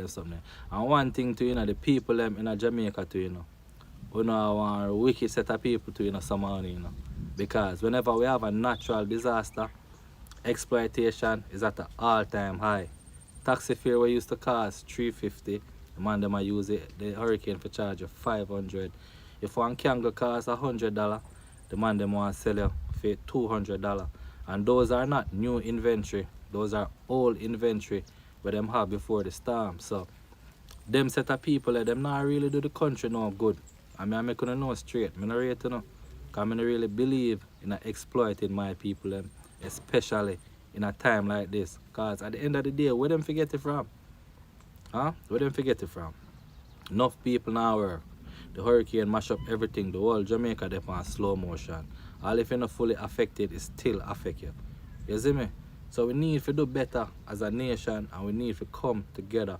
and something. And one thing too, the people them in Jamaica too, we know one wicked set of people too, somehow, Because whenever we have a natural disaster, exploitation is at an all-time high. Taxi fare we used to cost 350. The man them a use it, the hurricane for charge you 500. If one kangaroo cost $100, the man them want to sell you for $200. And those are not new inventory. Those are old inventory where them have before the storm. So them set of people them not really do the country no good. I mean I make you know straight. I not rate Cause I really believe in exploiting my people them, especially in a time like this. Cause at the end of the day, where them forget it from? Huh? Where them forget it from? Enough people now work. The hurricane mash up everything. The whole Jamaica they on slow motion. All if you're not fully affected, it still affect you. You see me? So we need to do better as a nation and we need to come together